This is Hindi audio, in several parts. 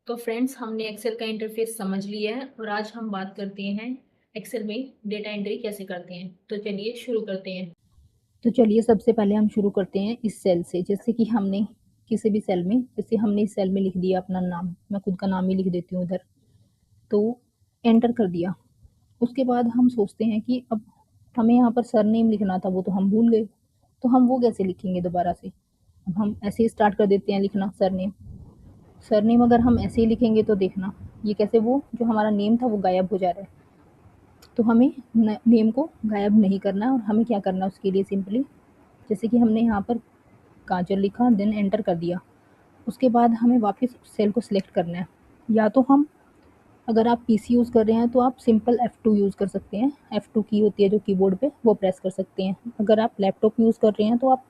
तो फ्रेंड्स, हमने एक्सेल का इंटरफेस समझ लिया है और आज हम बात करते हैं एक्सेल में डेटा एंट्री कैसे करते हैं। तो चलिए शुरू करते हैं। तो चलिए सबसे पहले हम शुरू करते हैं इस सेल से। जैसे कि हमने किसी भी सेल में, जैसे हमने इस सेल में लिख दिया अपना नाम, मैं खुद का नाम ही लिख देती हूँ इधर, तो एंटर कर दिया। उसके बाद हम सोचते हैं कि अब हमें यहाँ पर सरनेम लिखना था, वो तो हम भूल गए, तो हम वो कैसे लिखेंगे दोबारा से। अब हम ऐसे ही स्टार्ट कर देते हैं लिखना सरनेम। सरनेम अगर हम ऐसे ही लिखेंगे तो देखना ये कैसे वो जो हमारा नेम था वो गायब हो जा रहा है। तो हमें नेम को गायब नहीं करना और हमें क्या करना उसके लिए सिंपली, जैसे कि हमने यहाँ पर काजल लिखा, देन एंटर कर दिया। उसके बाद हमें वापस सेल को सिलेक्ट करना है। या तो हम, अगर आप पीसी यूज़ कर रहे हैं तो आप सिंपल F2 यूज़ कर सकते हैं। F2 की होती है जो कीबोर्ड पे, वो प्रेस कर सकते हैं। अगर आप लैपटॉप यूज़ कर रहे हैं तो आप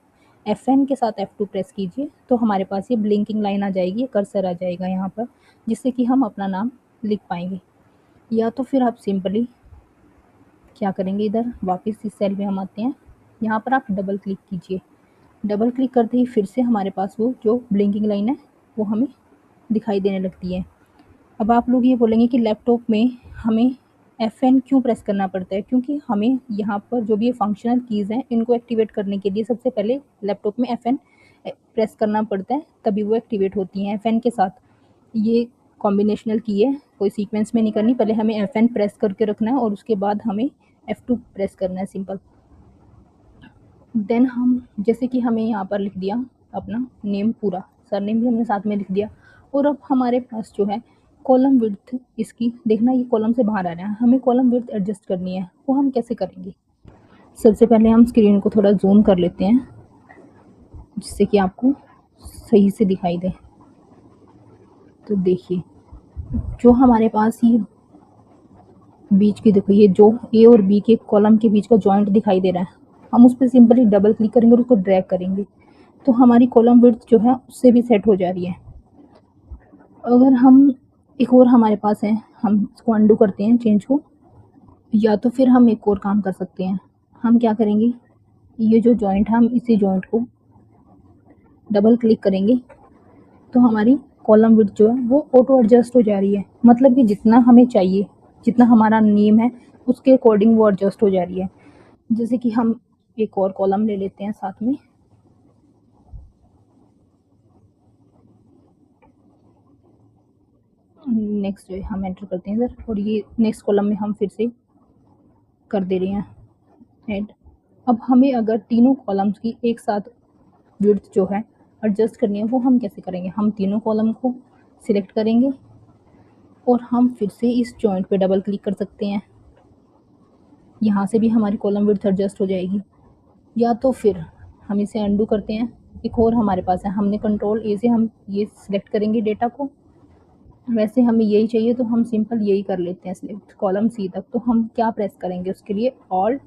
FN के साथ F2 प्रेस कीजिए, तो हमारे पास ये ब्लिंकिंग लाइन आ जाएगी, कर्सर आ जाएगा यहाँ पर, जिससे कि हम अपना नाम लिख पाएंगे। या तो फिर आप सिंपली क्या करेंगे, इधर वापस इस सेल में हम आते हैं, यहाँ पर आप डबल क्लिक कीजिए। डबल क्लिक करते ही फिर से हमारे पास वो जो ब्लिंकिंग लाइन है वो हमें दिखाई देने लगती है। अब आप लोग ये बोलेंगे कि लैपटॉप में हमें FN क्यों प्रेस करना पड़ता है, क्योंकि हमें यहाँ पर जो भी ये फंक्शनल कीज़ हैं इनको एक्टिवेट करने के लिए सबसे पहले लैपटॉप में FN प्रेस करना पड़ता है, तभी वो एक्टिवेट होती हैं FN के साथ। ये कॉम्बिनेशनल की है, कोई सीक्वेंस में नहीं करनी, पहले हमें FN प्रेस करके रखना है और उसके बाद हमें F2 प्रेस करना है सिंपल। देन हम, जैसे कि हमें यहाँ पर लिख दिया अपना नेम पूरा, सरनेम भी हमने साथ में लिख दिया, और अब हमारे पास जो है कॉलम विड्थ, इसकी देखना ये कॉलम से बाहर आ रहा है, हमें कॉलम विड्थ एडजस्ट करनी है। वो हम कैसे करेंगे, सबसे पहले हम स्क्रीन को थोड़ा जूम कर लेते हैं जिससे कि आपको सही से दिखाई दे। तो देखिए जो हमारे पास ये बीच की, देखो ये जो ए और बी के कॉलम के बीच का जॉइंट दिखाई दे रहा है, हम उस पर सिंपली डबल क्लिक करेंगे और उसको ड्रैग करेंगे, तो हमारी कॉलम विड्थ जो है उससे भी सेट हो जा रही है। अगर हम, एक और हमारे पास है, हम इसको अंडू करते हैं चेंज को। या तो फिर हम एक और काम कर सकते हैं, हम क्या करेंगे, ये जो जॉइंट है हम इसी जॉइंट को डबल क्लिक करेंगे, तो हमारी कॉलम विड्थ जो है वो ऑटो एडजस्ट हो जा रही है। मतलब कि जितना हमें चाहिए, जितना हमारा नेम है उसके अकॉर्डिंग वो एडजस्ट हो जा रही है। जैसे कि हम एक और कॉलम ले लेते हैं साथ में, नेक्स्ट जो है हम एंटर करते हैं इधर, और ये नेक्स्ट कॉलम में हम फिर से कर दे रहे हैं ऐड। अब हमें अगर तीनों कॉलम्स की एक साथ विड्थ जो है एडजस्ट करनी है, वो हम कैसे करेंगे, हम तीनों कॉलम को सिलेक्ट करेंगे और हम फिर से इस जॉइंट पे डबल क्लिक कर सकते हैं, यहाँ से भी हमारी कॉलम विड्थ एडजस्ट हो जाएगी। या तो फिर हम इसे अंडू करते हैं, एक और हमारे पास है, हमने कंट्रोल ए से हम ये सिलेक्ट करेंगे डेटा को, वैसे हमें यही चाहिए तो हम सिंपल यही कर लेते हैं सिलेक्ट कॉलम सी तक। तो हम क्या प्रेस करेंगे उसके लिए, ऑल्ट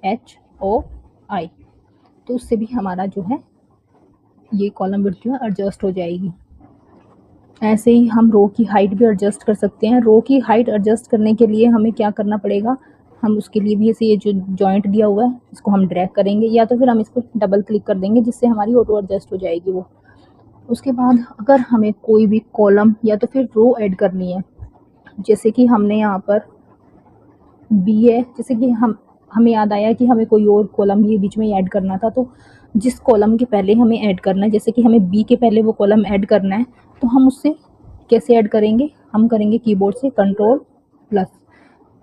HOI, तो उससे भी हमारा जो है ये कॉलम विड्थ जो है एडजस्ट हो जाएगी। ऐसे ही हम रो की हाइट भी एडजस्ट कर सकते हैं। रो की हाइट एडजस्ट करने के लिए हमें क्या करना पड़ेगा, हम उसके लिए भी ऐसे ये जो जॉइंट दिया हुआ है इसको हम ड्रैग करेंगे, या तो फिर हम इस पर डबल क्लिक कर देंगे जिससे हमारी ऑटो एडजस्ट हो जाएगी वो। उसके बाद अगर हमें कोई भी कॉलम या तो फिर रो ऐड करनी है, जैसे कि हमने यहाँ पर बी है, जैसे कि हमें याद आया कि हमें कोई और कॉलम ये बीच में ऐड करना था, तो जिस कॉलम के पहले हमें ऐड करना है, जैसे कि हमें बी के पहले वो कॉलम ऐड करना है, तो हम उससे कैसे ऐड करेंगे, हम करेंगे कीबोर्ड से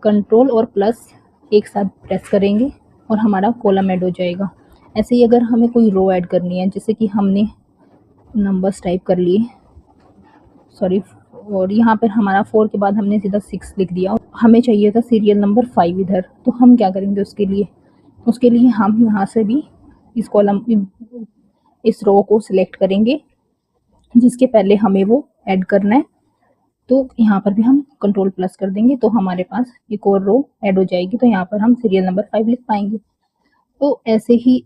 कंट्रोल और प्लस एक साथ प्रेस करेंगे और हमारा कॉलम ऐड हो जाएगा। ऐसे ही अगर हमें कोई रो ऐड करनी है, जैसे कि हमने नंबर्स टाइप कर लिए, सॉरी, और यहाँ पर हमारा 4 के बाद हमने सीधा 6 लिख दिया, हमें चाहिए था सीरियल नंबर 5 इधर, तो हम क्या करेंगे उसके लिए हम यहाँ से भी इस कॉलम, इस रो को सिलेक्ट करेंगे जिसके पहले हमें वो ऐड करना है, तो यहाँ पर भी हम कंट्रोल प्लस कर देंगे तो हमारे पास एक और रो ऐड हो जाएगी, तो यहाँ पर हम सीरियल नंबर 5 लिख पाएंगे। तो ऐसे ही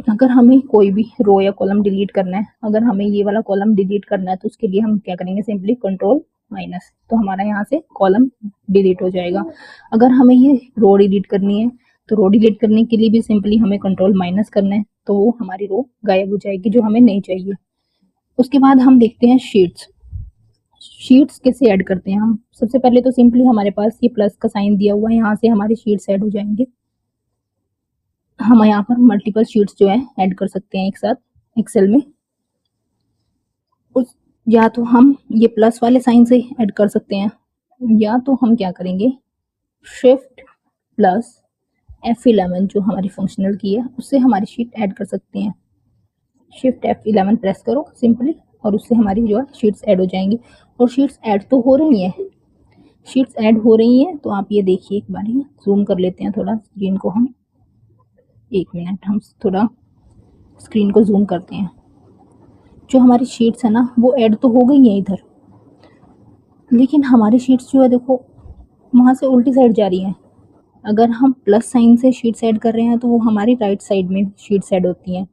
अगर हमें कोई भी रो या कॉलम डिलीट करना है, अगर हमें ये वाला कॉलम डिलीट करना है तो उसके लिए हम क्या करेंगे, सिंपली कंट्रोल माइनस, तो हमारा यहाँ से कॉलम डिलीट हो जाएगा। अगर हमें ये रो डिलीट करनी है तो रो डिलीट करने के लिए भी सिंपली हमें कंट्रोल माइनस करना है, तो वो हमारी रो गायब हो जाएगी जो हमें नहीं चाहिए। उसके बाद हम देखते हैं शीट्स। शीट्स कैसे ऐड करते हैं हम? सबसे पहले तो सिंपली हमारे पास ये प्लस का साइन दिया हुआ है, यहाँ से हमारे शीट्स ऐड हो जाएंगे। हम यहाँ पर मल्टीपल शीट्स जो है ऐड कर सकते हैं एक साथ एक्सेल में। उस या तो हम ये प्लस वाले साइन से ऐड कर सकते हैं, या तो हम क्या करेंगे, शिफ्ट प्लस F11 जो हमारी फंक्शनल की है उससे हमारी शीट ऐड कर सकते हैं। शिफ्ट F11 प्रेस करो सिंपली और उससे हमारी जो है शीट्स ऐड हो जाएंगी। और शीट्स ऐड तो हो रही हैं, शीट्स ऐड हो रही हैं, तो आप ये देखिए एक बार जूम कर लेते हैं थोड़ा स्क्रीन को हम। 1 मिनट हम थोड़ा स्क्रीन को जूम करते हैं। जो हमारी शीट्स है ना वो ऐड तो हो गई हैं इधर, लेकिन हमारी शीट्स जो है देखो वहाँ से उल्टी साइड जा रही हैं। अगर हम प्लस साइन से शीट्स ऐड कर रहे हैं तो वो हमारी राइट साइड में शीट्स ऐड होती हैं।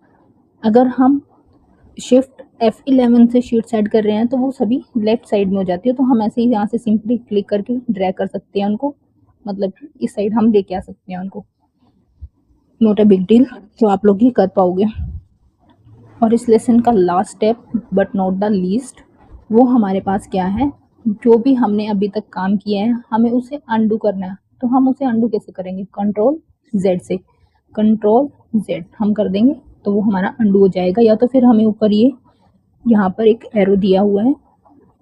अगर हम शिफ्ट F11 से शीट्स ऐड कर रहे हैं तो वो सभी लेफ्ट साइड में हो जाती है। तो हम ऐसे ही यहाँ से सिंपली क्लिक करके ड्रैग कर सकते हैं उनको, मतलब इस साइड हम लेके आ सकते हैं उनको। नोट अ बिग डील, जो आप लोग ही कर पाओगे। और इस लेसन का last step but not the least, वो हमारे पास क्या है, जो भी हमने अभी तक काम किया है हमें उसे अनडू करना है। तो हम उसे अनडू कैसे करेंगे? कंट्रोल Z से, कंट्रोल Z हम कर देंगे तो वो हमारा अनडू हो जाएगा। या तो फिर हमें ऊपर ये यहाँ पर एक एरो दिया हुआ है,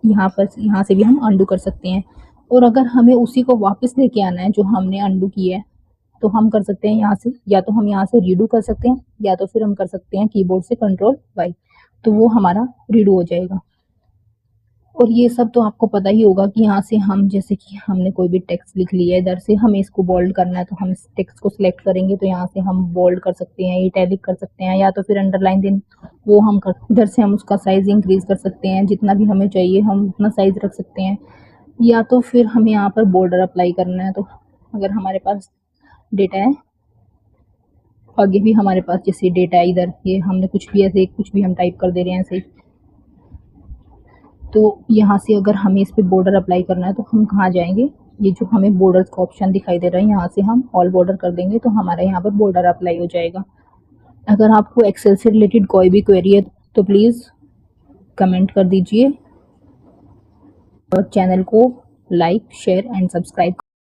यहाँ से भी हम अनडू कर सकते हैं। और अगर हमें उसी को वापस लेके आना है जो हमने अनडू किया है तो हम कर सकते हैं यहाँ से, या तो हम यहाँ से रीडू कर सकते हैं, या तो फिर हम कर सकते हैं कीबोर्ड से कंट्रोल Y, तो वो हमारा रीडू हो जाएगा। और ये सब तो आपको पता ही होगा कि यहाँ से हम, जैसे कि हमने कोई भी टेक्स्ट लिख लिया है, इधर से हमें इसको बोल्ड करना है तो हम इस टेक्स्ट को सिलेक्ट करेंगे तो यहाँ से हम बोल्ड कर सकते हैं, इटैलिक कर सकते हैं, या तो फिर अंडरलाइन देन वो हम कर, इधर से हम उसका साइज इंक्रीज कर सकते हैं, जितना भी हमें चाहिए हम उतना साइज रख सकते हैं। या तो फिर हमें यहाँ पर बॉर्डर अप्लाई करना है, तो अगर हमारे पास डेटा है, आगे भी हमारे पास जैसे डेटा है, इधर ये हमने कुछ भी ऐसे कुछ भी हम टाइप कर दे रहे हैं ऐसे, तो यहाँ से अगर हमें इस पे बॉर्डर अप्लाई करना है तो हम कहाँ जाएंगे, ये जो हमें बॉर्डर्स का ऑप्शन दिखाई दे रहा है यहाँ से हम ऑल बॉर्डर कर देंगे तो हमारा यहाँ पर बॉर्डर अप्लाई हो जाएगा। अगर आपको एक्सेल से रिलेटेड कोई भी क्वेरी है तो प्लीज़ कमेंट कर दीजिए और चैनल को लाइक शेयर एंड सब्सक्राइब